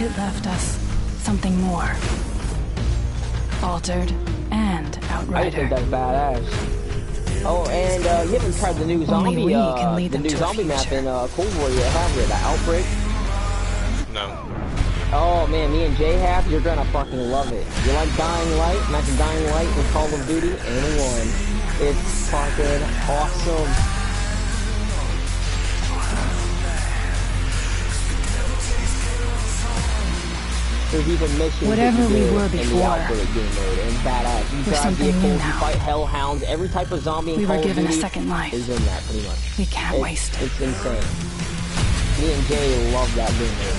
It left us something more. Altered and Outrider. I think that's badass. Oh, and you haven't tried the new zombie, the new zombie map in Cold War yet, have you? The Outbreak? No. Oh man, me and Jay have. You're gonna fucking love it. You like Dying Light? Imagine Dying Light with Call of Duty and one. It's fucking awesome. There's even missions whatever we were in the before. Outbreak game mode, and badass. You drive vehicles, you fight hellhounds, every type of zombie in Call of Duty given a second life. is in that pretty much. We can't waste it. It's insane. Me and Jay love that game mode.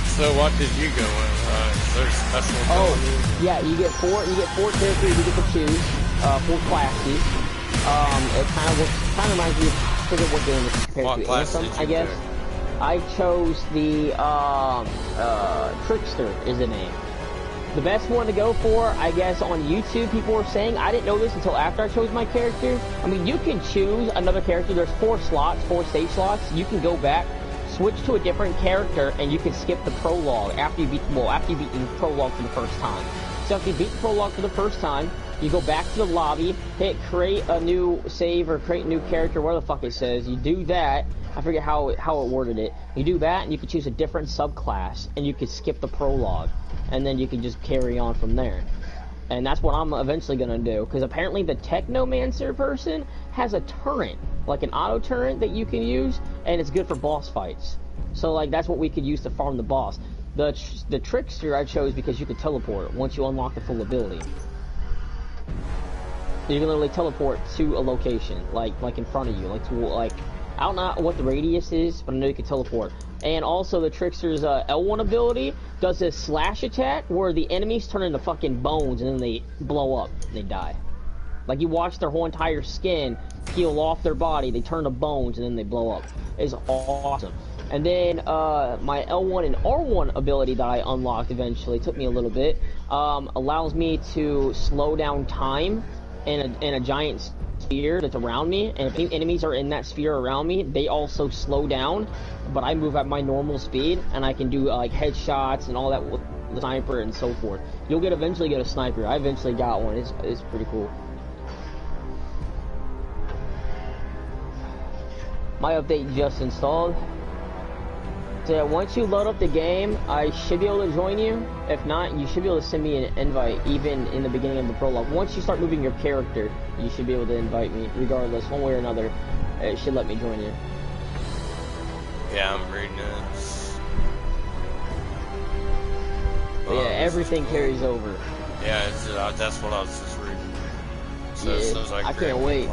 So what did you go in? Is there special? Oh, yeah, you get four characters you get to choose, 4 classes. It kind of reminds me of, I forget what game it's compared to. Anthem, I guess. I chose the Trickster is the name. The best one to go for, I guess, on YouTube, people were saying. I didn't know this until after I chose my character. I mean, you can choose another character. There's 4 stage slots. You can go back, switch to a different character, and you can skip the prologue after you beat the prologue for the first time. So if you beat the prologue for the first time, you go back to the lobby, hit create a new save or create a new character, whatever the fuck it says. You do that. I forget how it worded it. You do that, and you can choose a different subclass, and you can skip the prologue, and then you can just carry on from there. And that's what I'm eventually gonna do, because apparently the Technomancer person has a turret, like an auto turret that you can use, and it's good for boss fights. So like that's what we could use to farm the boss. The Trickster I chose because you can teleport once you unlock the full ability. You can literally teleport to a location, like in front of you, like I don't know what the radius is, but I know you can teleport. And also the Trickster's L1 ability does this slash attack where the enemies turn into fucking bones and then they blow up and they die. Like you watch their whole entire skin peel off their body, they turn to bones and then they blow up. It's awesome. And then my L1 and R1 ability that I unlocked eventually, took me a little bit, allows me to slow down time in a giant sphere that's around me, and if enemies are in that sphere around me, they also slow down, but I move at my normal speed, and I can do like headshots and all that with the sniper and so forth. You'll eventually get a sniper. I eventually got one. It's pretty cool. My update just installed. So yeah, once you load up the game, I should be able to join you. If not, you should be able to send me an invite, even in the beginning of the prologue. Once you start moving your character, you should be able to invite me, regardless, one way or another. It should let me join you. Yeah, I'm reading it. But yeah, everything carries over. Yeah, that's what I was just reading. So yeah, it sounds like I can't wait.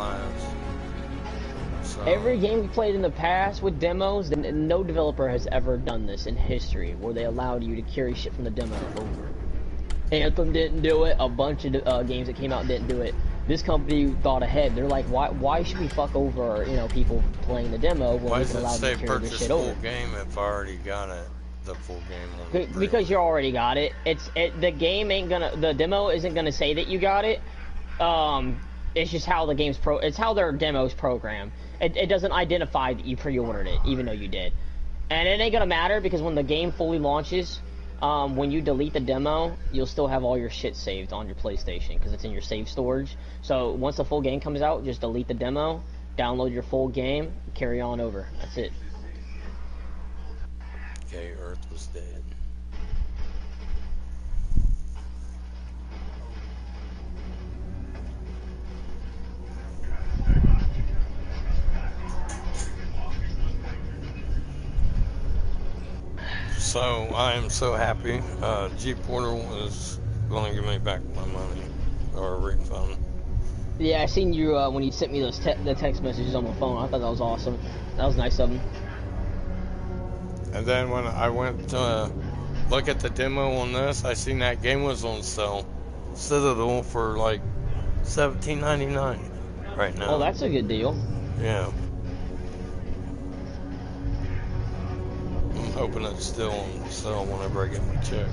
Every game we played in the past with demos, no developer has ever done this in history, where they allowed you to carry shit from the demo over. Anthem didn't do it, a bunch of games that came out didn't do it. This company thought ahead. They're like, why should we fuck over, people playing the demo when we can allow them to carry this shit over? Why does it say purchase full game if I already got it, the full game? Because you already got it. The game ain't gonna, the demo isn't gonna say that you got it. It's just how the game's it's how their demo's programmed. It doesn't identify that you pre-ordered it, even though you did. And it ain't gonna matter, because when the game fully launches, when you delete the demo, you'll still have all your shit saved on your PlayStation, because it's in your save storage. So once the full game comes out, just delete the demo, download your full game, carry on over. That's it. Okay, Earth was dead. So I am so happy. G Portal is going to give me back my money, or a refund. Yeah, I seen you when you sent me those the text messages on my phone. I thought that was awesome. That was nice of them. And then when I went to look at the demo on this, I seen that game was on sale, Citadel, for like $17.99 right now. Oh, that's a good deal. Yeah. I'm hoping it's still on sale whenever I get my check.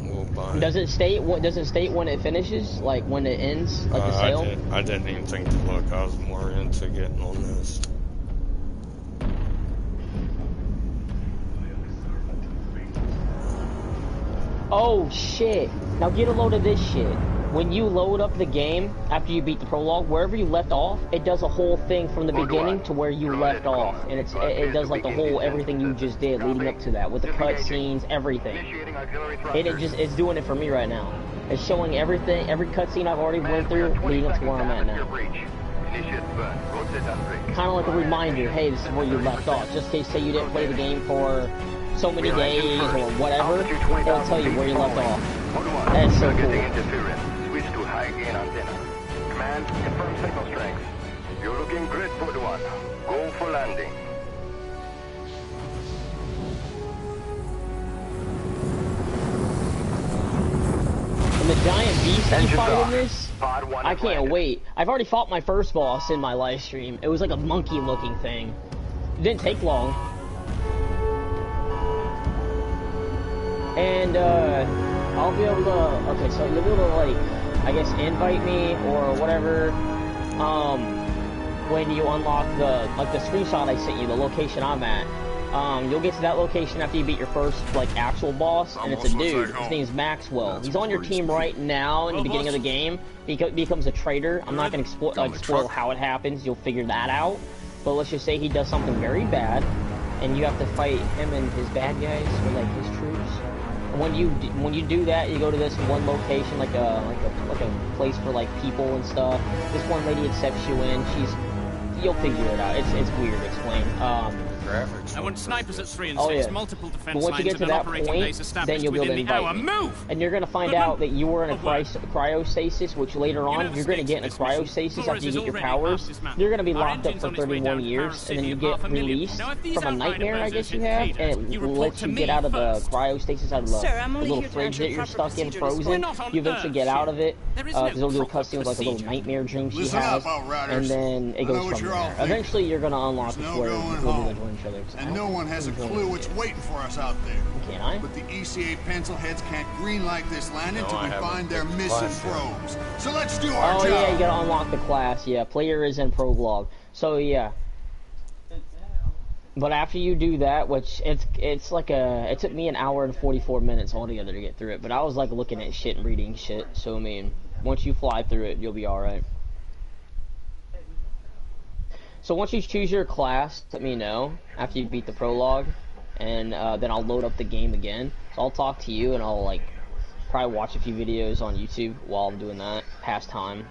We'll buy it. Does it state when it finishes? Like when it ends? Like the sale? I didn't even think to look. I was more into getting on this. Oh shit! Now get a load of this shit. When you load up the game after you beat the prologue, wherever you left off, it does a whole thing from the beginning to where you left off, and it does like the whole everything you just did leading up to that with the cutscenes, everything. It's doing it for me right now. It's showing everything, every cutscene I've already went through leading up to where I'm at now. Kind of like a reminder, hey, this is where you left off. Just in case, say you didn't play the game for so many days or whatever, it'll tell you where you left off. That's so cool. High gain antenna. Command, confirm signal strength. You're looking great, Pod 1. Go for landing. And the giant beast that you fight in this, I can't wait. I've already fought my first boss in my live stream. It was like a monkey looking thing. It didn't take long. And I'll be able to, okay, so you'll be able to like, I guess invite me or whatever, when you unlock the screenshot I sent you, the location I'm at. You'll get to that location after you beat your first, like, actual boss, and it's a dude. His name's Maxwell. He's on your team right now in the beginning of the game. He becomes a traitor. I'm not going to spoil how it happens. You'll figure that out. But let's just say he does something very bad, and you have to fight him and his bad guys, or, like, his troops. When you do that, you go to this one location, like a place for like people and stuff. This one lady accepts you in. You'll figure it out. It's weird to explain. Graphics. I want snipers at 3 and 6, oh, yeah. multiple defense but once you lines get to and that an operating point, base established then you'll be able to within the invite hour. me. Move! And you're going to find out that you were in a cryostasis, which later on, you're going to get in a cryostasis after you get your powers. You're going to be locked up for 31 years, and then you get released from a nightmare, I guess you have, and it lets you get out of the cryostasis, out of the little fridge that you're stuck in, frozen. You eventually get out of it, because it'll do a cutscene with like a little nightmare dream she has, and then it goes from there. Eventually, you're going to unlock it where we'll be join each other. And no one has a clue what's waiting for us out there. Can I? But the ECA pencilheads can't greenlight this land until we find their missing probes. So let's do our job. Oh yeah, you gotta unlock the class. Yeah, player is in prologue. So yeah. But after you do that, which it's like it took me an hour and 44 minutes altogether to get through it. But I was like looking at shit and reading shit. So I mean, once you fly through it, you'll be all right. So once you choose your class, let me know after you beat the prologue, and then I'll load up the game again. So I'll talk to you, and I'll like probably watch a few videos on YouTube while I'm doing that, pass time.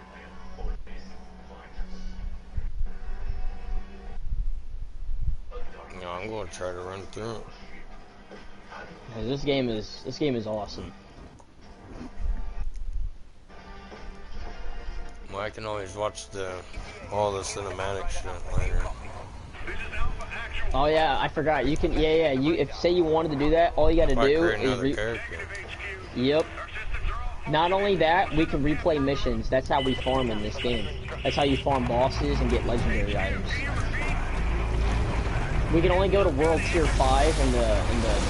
No, I'm going to try to run through it. This game is awesome. Well, I can always watch all the cinematic shit later. Oh yeah, I forgot. You can if say you wanted to do that, all you got to do is character. Yep. Not only that, we can replay missions. That's how we farm in this game. That's how you farm bosses and get legendary items. We can only go to World Tier 5 in the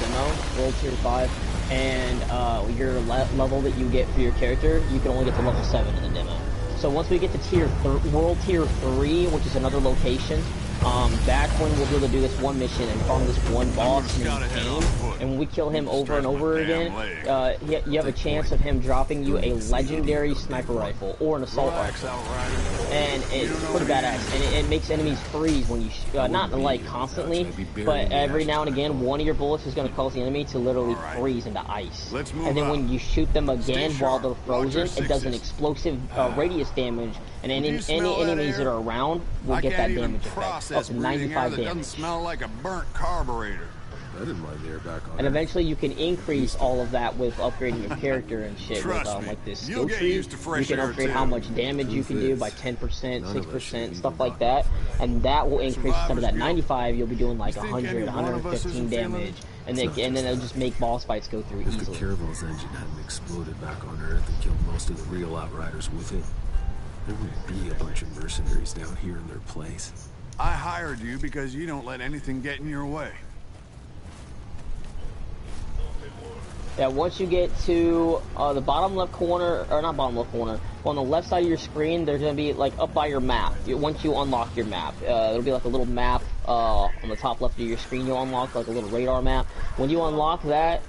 demo, World Tier 5, and your level that you get for your character, you can only get to level 7 in the demo. So once we get to World Tier 3, which is another location, that's when we'll be able to do this one mission and farm this one boss in the game. And when we kill him over and over again, you have a chance of him dropping you a legendary sniper rifle or an assault rifle. And it's pretty badass. And it makes enemies freeze when you not like constantly, but every now and again, one of your bullets is going to cause the enemy to literally freeze into ice. And then when you shoot them again while they're frozen, it does an explosive radius damage, and any enemies that are around will get that damage effect, up to 95 damage. Smell like a burnt carburetor. I didn't mind the air back on. And eventually you can increase all of that with upgrading your character and shit with like this skill tree. You can upgrade how much damage you can do by 10%, 6%, stuff like that. And that will increase instead of that 95, you'll be doing like 100, 115 damage. And then it'll just make boss fights go through easily. If the Caravel's engine hadn't exploded back on Earth and killed most of the real Outriders with it, there would be a bunch of mercenaries down here in their place. I hired you because you don't let anything get in your way. Yeah, once you get to the bottom left corner, or not bottom left corner, on the left side of your screen, there's going to be, like, up by your map. Once you unlock your map, there'll be, like, a little map on the top left of your screen you'll unlock, like a little radar map. When you unlock that,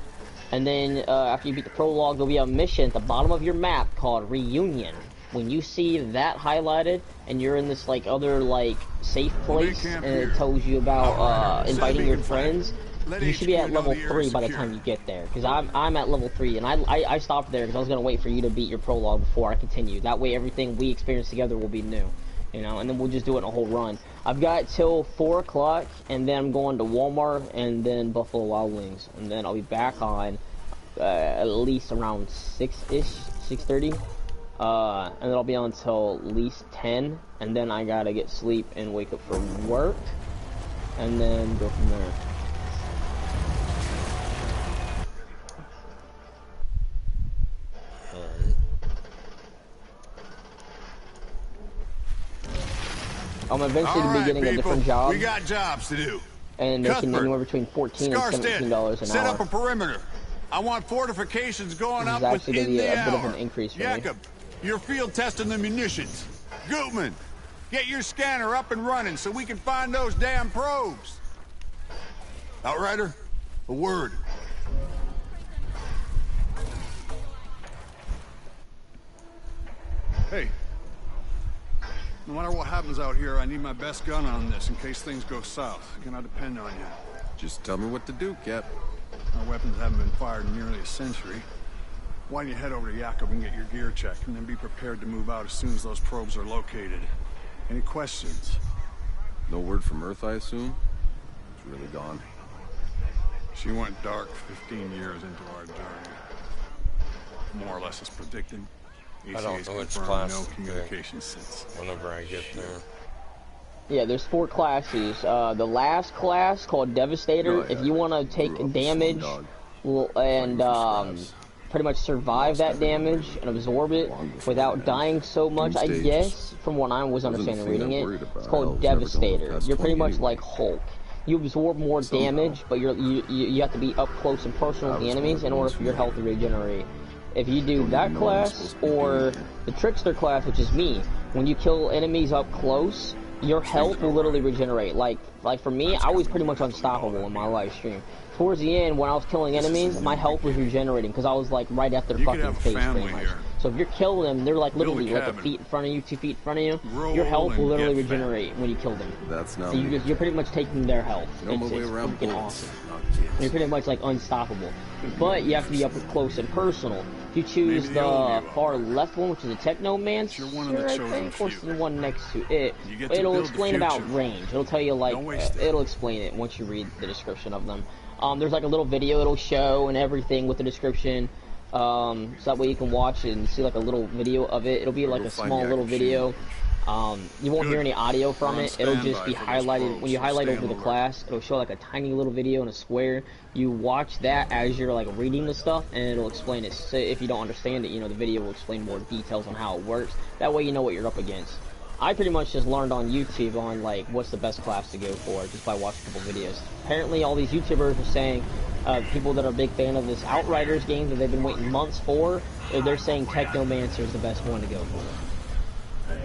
And then after you beat the prologue, there'll be a mission at the bottom of your map called Reunion. When you see that highlighted and you're in this like other like safe place and it tells you about inviting your friends, you should be at level 3 by the time you get there. Because I'm at level 3 and I stopped there because I was gonna wait for you to beat your prologue before I continue. That way everything we experience together will be new, you know. And then we'll just do it in a whole run. I've got till 4 o'clock and then I'm going to Walmart and then Buffalo Wild Wings and then I'll be back on at least around 6-ish, 6:30. And then I'll be on until at least 10, and then I gotta get sleep and wake up for work, and then go from there. I'm eventually be getting a different job. We got jobs to do. And making anywhere between $14 and $17 an hour. Set up a perimeter. I want fortifications going up within the hour. This is actually going to be a bit of an increase for me. You're field testing the munitions. Gutman, get your scanner up and running so we can find those damn probes. Outrider, a word. Hey, no matter what happens out here, I need my best gun on this in case things go south. Can I depend on you? Just tell me what to do, Cap. Our weapons haven't been fired in nearly a century. Why don't you head over to Jakob and get your gear checked, and then be prepared to move out as soon as those probes are located. Any questions? No word from Earth, I assume? It's really gone. She went dark 15 years into our journey. More or less as predicted. I don't know which class no communication since. Whenever I get there. Yeah, there's 4 classes. The last class called Devastator, if you want to take damage and pretty much survive that damage and absorb it without dying so much, I guess, from what I was understanding reading it, it's called Devastator. You're pretty much like Hulk. You absorb more damage, but you have to be up close and personal with the enemies in order for your health to regenerate. If you do that class, or the Trickster class, which is me, when you kill enemies up close, your health will literally regenerate. Like for me, I was pretty much unstoppable in my live stream. Towards the end, when I was killing enemies, my health was regenerating because I was like right after their fucking face, pretty much. So if you're killing them, they're like literally like a feet in front of you, 2 feet in front of you. Your health will literally regenerate when you kill them. That's not. So you're pretty much taking their health. It's freaking awesome. You're pretty much like unstoppable. But you have to be up close and personal. If you choose the far left one, which is a Technomancer, I think, or the one next to it, it'll explain about range. It'll tell you like it'll explain it once you read the description of them. There's like a little video it'll show and everything with the description. So that way you can watch it and see like a little video of it. It'll be like a small little video. You won't hear any audio from it. It'll just be highlighted. When you highlight over the class, it'll show like a tiny little video in a square. You watch that as you're like reading the stuff, and it'll explain it. So if you don't understand it, you know, the video will explain more details on how it works. That way you know what you're up against. I pretty much just learned on YouTube on like what's the best class to go for just by watching a couple videos. Apparently all these YouTubers are saying, people that are a big fan of this Outriders game that they've been waiting months for, they're saying Technomancer is the best one to go for.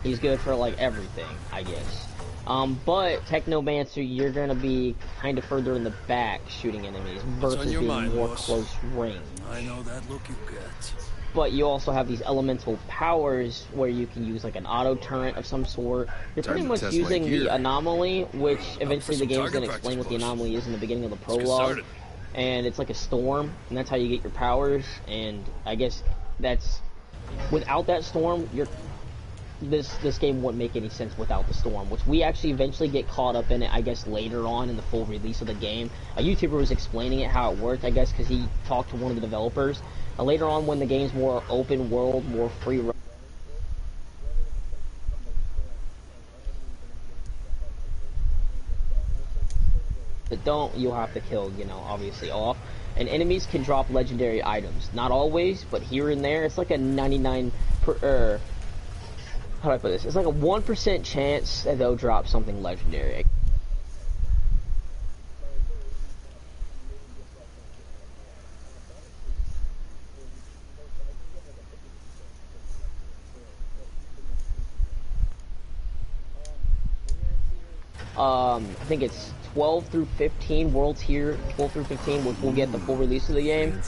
He's good for like everything, I guess. But Technomancer, you're gonna be kind of further in the back shooting enemies versus being more close range. I know that look you get. But you also have these elemental powers where you can use like an auto turret of some sort. You're pretty much using the anomaly, which eventually the game's gonna explain what the anomaly is in the beginning of the prologue. And it's like a storm, and that's how you get your powers. And I guess that's without that storm, this game wouldn't make any sense without the storm, which we actually eventually get caught up in it, I guess, later on in the full release of the game. A YouTuber was explaining it, how it worked, I guess, because he talked to one of the developers. Later on, when the game's more open world, more free roam, that don't, you'll have to kill, you know, obviously off. And enemies can drop legendary items. Not always, but here and there. It's like a 99 per, how do I put this? It's like a 1% chance that they'll drop something legendary. I think it's 12 through 15, world tier 12 through 15, which will get the full release of the game,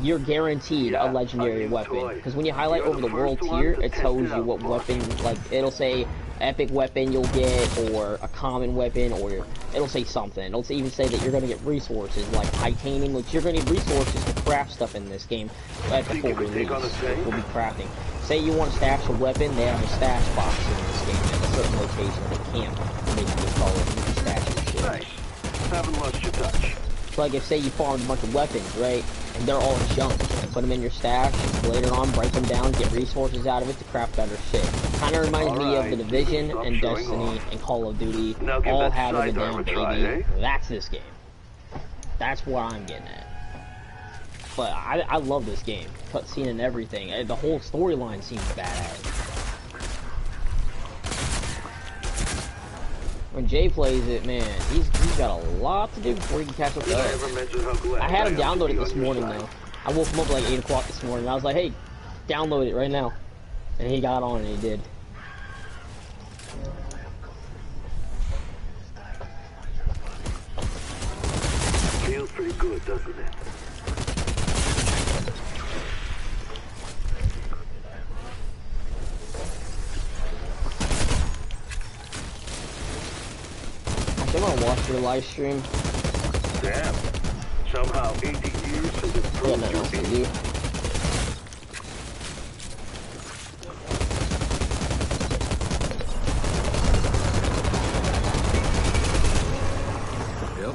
you're guaranteed a legendary weapon. Because when you highlight over the world tier, it tells you what weapon, like, it'll say epic weapon you'll get, or a common weapon, or it'll say something. It'll even say that you're going to get resources, like titanium, which you're going to need resources to craft stuff in this game at the full release. We'll be crafting. Say you want to stash a weapon, they have a stash box in this game at a certain location, at a camp, they can just call it, you can stash your shit. Nice. Haven't lost your touch. Like if, say you farmed a bunch of weapons, right, and they're all junk, put them in your stash, later on break them down, get resources out of it to craft better shit. Kind of reminds me of The Division and Destiny and Call of Duty, all having it down, baby. That's this game. That's what I'm getting at. But I love this game. Cutscene and everything. The whole storyline seems badass. When Jay plays it, man, he's got a lot to do before he can catch up to us. I had him download it this morning, though. I woke him up like 8 o'clock this morning. I was like, hey, download it right now. And he got on and he did. Feels pretty good, doesn't it? I'm gonna watch your live stream. Damn. Somehow 80 years has improved. Yeah, nothing else to do. Yep.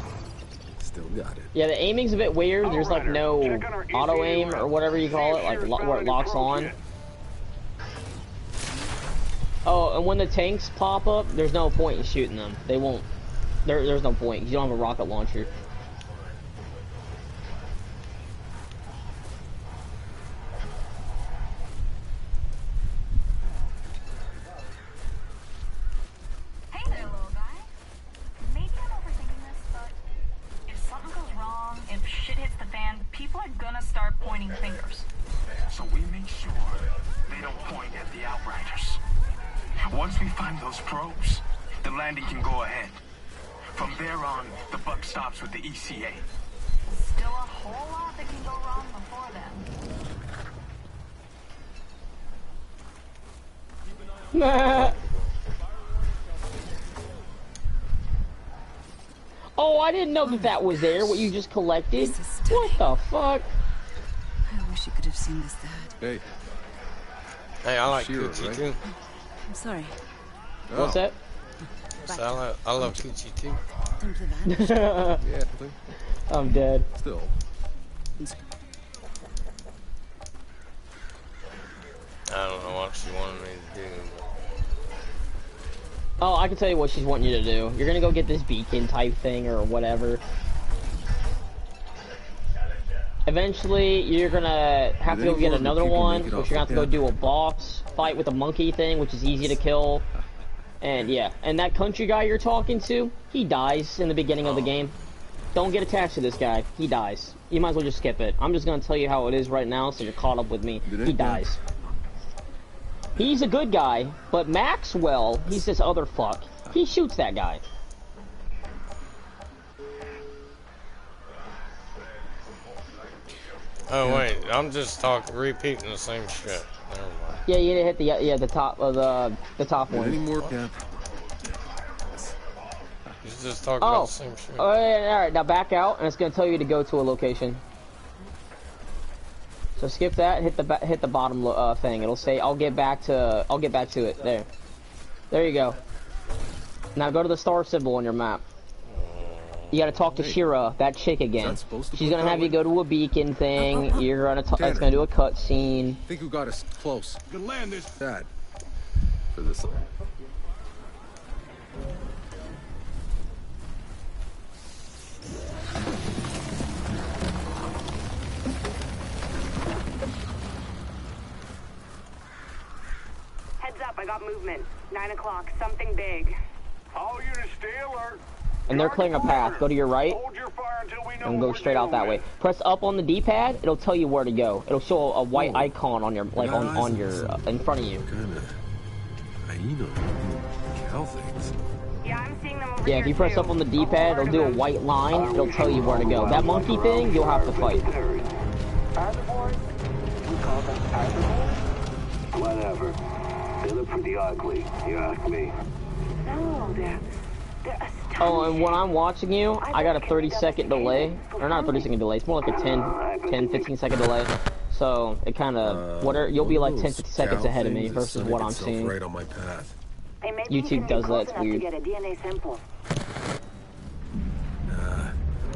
Still got it. Yeah, the aiming's a bit weird. There's like no auto aim or whatever you call it, like where it locks on. Oh, and when the tanks pop up, there's no point in shooting them. They won't. There's no point. You don't have a rocket launcher. Hey there, little guy. Maybe I'm overthinking this, but if something goes wrong, if shit hits the fan, people are gonna start pointing fingers. So we make sure they don't point at the Outriders. Once we find those probes, the landing can go ahead. From there on, the buck stops with the ECA. Still a whole lot that can go wrong before then. Oh, I didn't know that was there, what you just collected. What the fuck? I wish you could have seen this, Dad. Hey. Hey, I like Shira, Coochie right? too. I'm sorry. What's that? So I love Coochie too. Simply vanished. Yeah, I'm dead. still. I don't know what she wanted me to do. Oh, I can tell you what she's wanting you to do. You're gonna go get this beacon type thing or whatever. Eventually, you're gonna have to go get another one, which you're gonna have to go do a boss fight with a monkey thing, which is easy to kill. And yeah, and that country guy you're talking to, he dies in the beginning of the game. Don't get attached to this guy. He dies. You might as well just skip it. I'm just gonna tell you how it is right now, so you're caught up with me. He dies. He's a good guy, but Maxwell, he's this other fuck. He shoots that guy. Oh wait, I'm just repeating the same shit. Never mind. Yeah, you need to hit the top of the top one. Any more, Cap? He's just talking about the same shit. Oh, yeah, all right, now back out, and it's gonna tell you to go to a location. So skip that, hit the bottom thing. It'll say I'll get back to it. There you go. Now go to the star symbol on your map. You gotta talk to Shira, that chick again. She's gonna have you go to a beacon thing. You're gonna it's gonna do a cutscene. I think we got us close. You can land this. Dad. For this one. Heads up, I got movement. 9 o'clock, something big. All units stay alert. And they're clearing a path. Go to your right, and go straight out that way. Press up on the D-pad. It'll tell you where to go. It'll show a white icon on your, like on your, in front of you. Kinda hyena, cow things. Yeah, I'm seeing them Yeah, if you press up on the D-pad, it'll do a white line. It'll tell you where to go. That monkey thing, you'll have to fight. Whatever. They look pretty ugly, you ask me. No, they're Oh, and when I'm watching you, I got a 30-second delay. Or not a 30-second delay, it's more like a 15-second delay. So, it kind of, you'll be like 10-50 seconds ahead of me versus what I'm seeing. Right on my path. YouTube does that, it's weird. Get a DNA sample.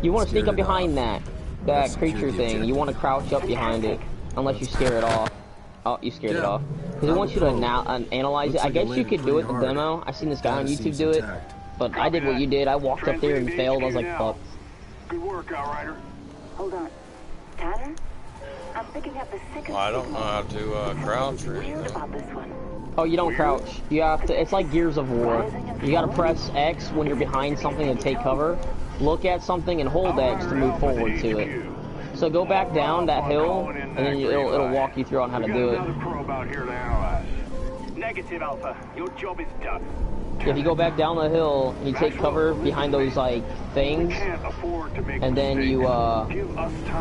You want to sneak up behind that creature thing. You want to crouch up behind it, unless you scare it off. Oh, you scared it off. Because it wants you to analyze it. I guess you could do it the demo. I seen this guy on YouTube do it, but I did what you did. I walked up there and failed. I was like, fuck. Good work, Outrider. Hold on. Tanner? I'm picking up the sickest. Well, I don't know how to crouch or anything. About this one. Oh, you don't crouch. You have to. It's like Gears of War. You gotta press X when you're behind something to take cover. Look at something and hold X to move forward to it. So go back down that hill, and then it'll walk you through on how to do it. Negative, Alpha. Your job is done. If you go back down the hill and you take cover behind those like things, and then you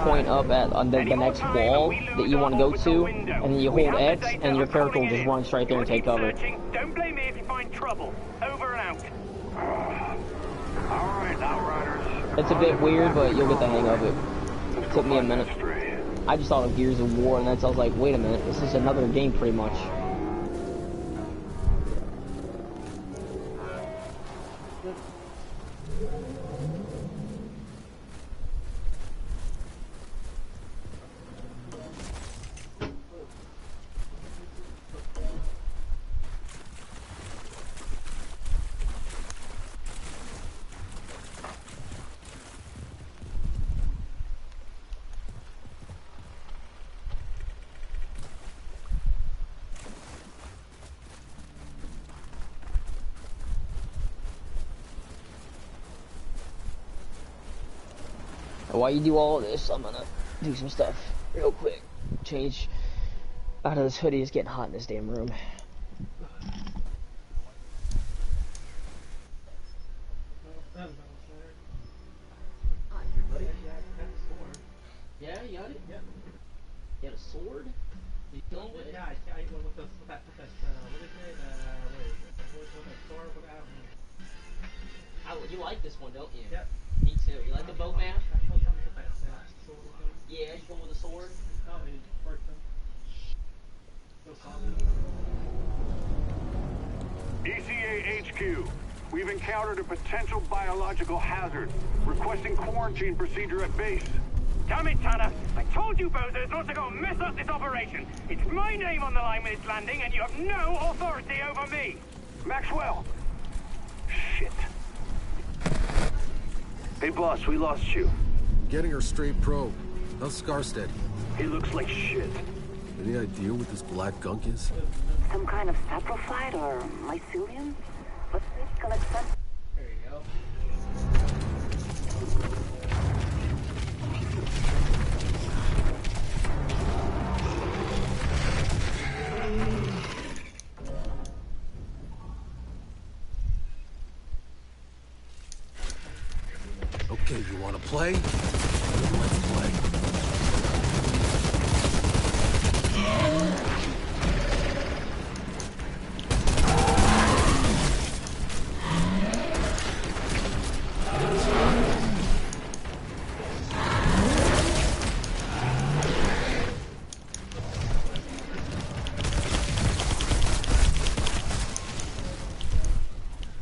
point up at the next wall that you want to go to, and then you hold X, and your character will just run straight there and take cover. Don't blame me if you find trouble. Over and out. All right, Outriders. It's a bit weird, but you'll get the hang of it. It took me a minute. I just thought of Gears of War, and then I was like, wait a minute, this is another game pretty much. While you do all of this, I'm gonna do some stuff real quick. Change out of this hoodie. It's getting hot in this damn room. Yeah, you got it? Yeah. You got a sword? You killed it? Yeah, I with that, what is it? You like this one, don't you? Yep. Me too. You like the bow man? Yeah, you go with a sword. Oh, it worked then. ECA HQ. We've encountered a potential biological hazard. Requesting quarantine procedure at base. Damn it, Tanner! I told you bozos not to go and mess up this operation. It's my name on the line when it's landing, and you have no authority over me. Maxwell. Shit. Hey, boss, we lost you. Getting her straight probe. How's Scarstead? He looks like shit. Any idea what this black gunk is? Some kind of saprophyte or mycelium? What's this? Collect some. There you go. Okay, you want to play? Let's play.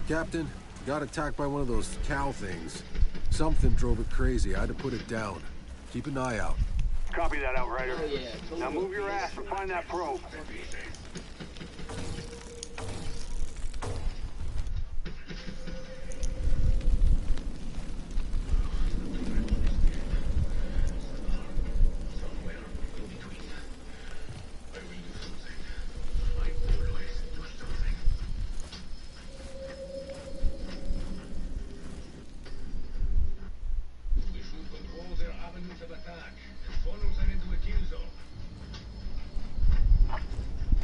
Captain, got attacked by one of those cow things. Something drove it crazy. I had to put it down. Keep an eye out. Copy that, Outrider. Oh, yeah. Now move your ass and find that probe.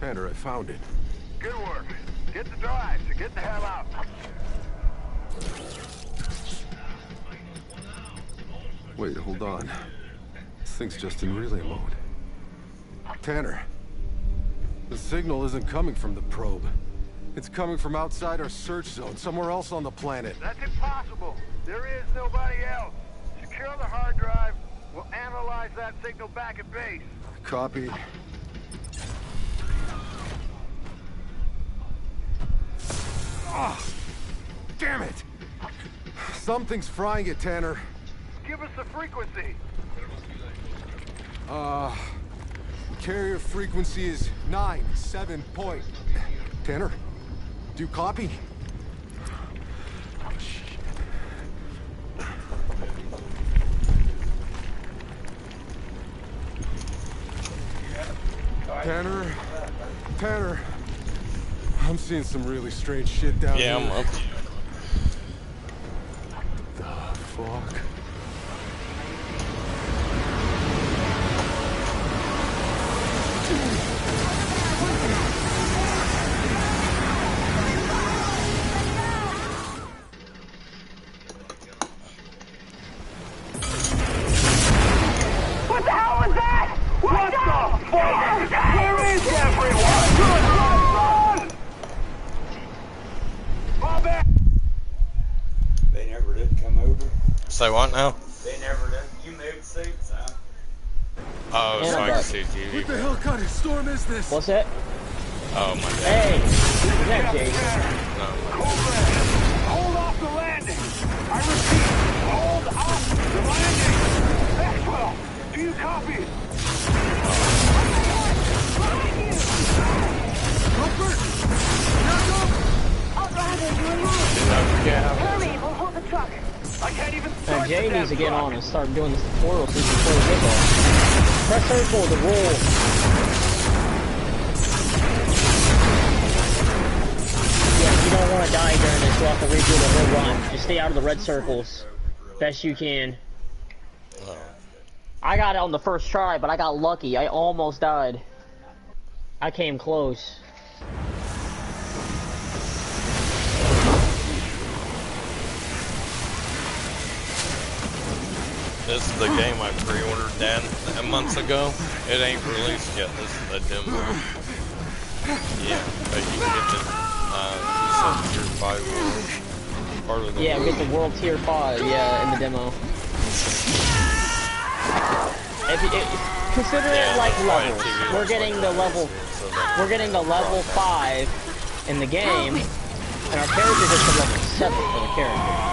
Tanner, I found it. Good work. Get the drive, so get the hell out. Wait, hold on. This thing's just in relay mode. Tanner, the signal isn't coming from the probe. It's coming from outside our search zone, somewhere else on the planet. That's impossible. There is nobody else. Secure the hard drive. We'll analyze that signal back at base. Copy. Ah, damn it! Something's frying it, Tanner. Give us the frequency. Carrier frequency is 9.7 point. Tanner, do you copy? Oh, shit. Tanner, I'm seeing some really strange shit down here. Yeah, I'm up. The fuck? What the hell was that? What the fuck? Where is everyone? Run! Fall back! They never did come over. Say what now? They never did. You moved seats, huh? Oh, so I can see TV. What the hell kind of storm is this? What's that? Oh, my God. Hey! Is that Jason? No. Hold off the landing! I repeat, hold off the landing! Maxwell, do you copy? Comfort! Jacob! Hurry, we'll hold the truck. I can't even start Jay needs to get on and start doing this tutorial so he can play with us. Press circle to roll. Yeah, you don't want to die during this, you'll have to redo the whole run. Just stay out of the red circles. Best you can. I got it on the first try, but I got lucky. I almost died. I came close. This is the game I pre-ordered Dan months ago. It ain't released yet. This is the demo. Yeah, but you can get the tier 5 world. Part of the yeah, we get the world tier 5. Yeah, in the demo. Consider it like levels. We're getting the level. We're getting the level 5 in the game, and our character gets the level 7 for the character.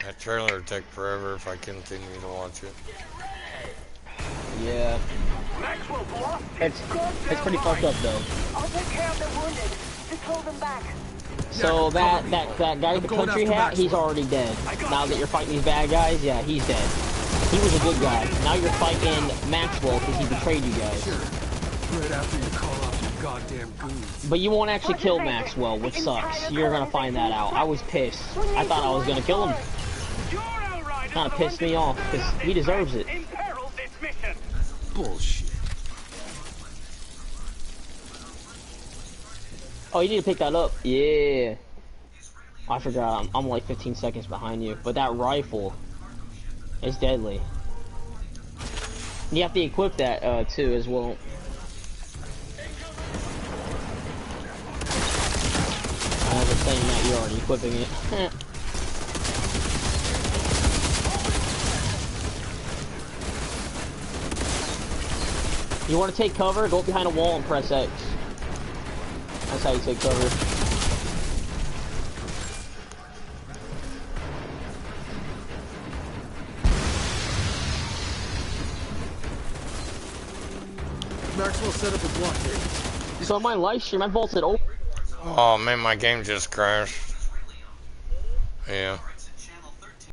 That trailer would take forever if I continue to watch it. Yeah. It's pretty fucked up though. I'll take care of the wounded. Just hold them back. So that guy with the country hat, he's already dead. Now that you're fighting these bad guys, yeah, he's dead. He was a good guy. Now you're fighting Maxwell because he betrayed you guys. Right after you call off your goddamn goons. But you won't actually kill Maxwell, which sucks. You're gonna find that out. I was pissed. I thought I was gonna kill him. Kind of pissed me off because he deserves it. Bullshit. Oh, you need to pick that up. Yeah. I forgot. I'm like 15 seconds behind you. But that rifle is deadly. You have to equip that too as well. I was saying that you're already equipping it. You want to take cover? Go up behind a wall and press X. That's how you take cover. Maxwell set up a blockade. So on my live stream, I vaulted open. Oh man, my game just crashed. Yeah.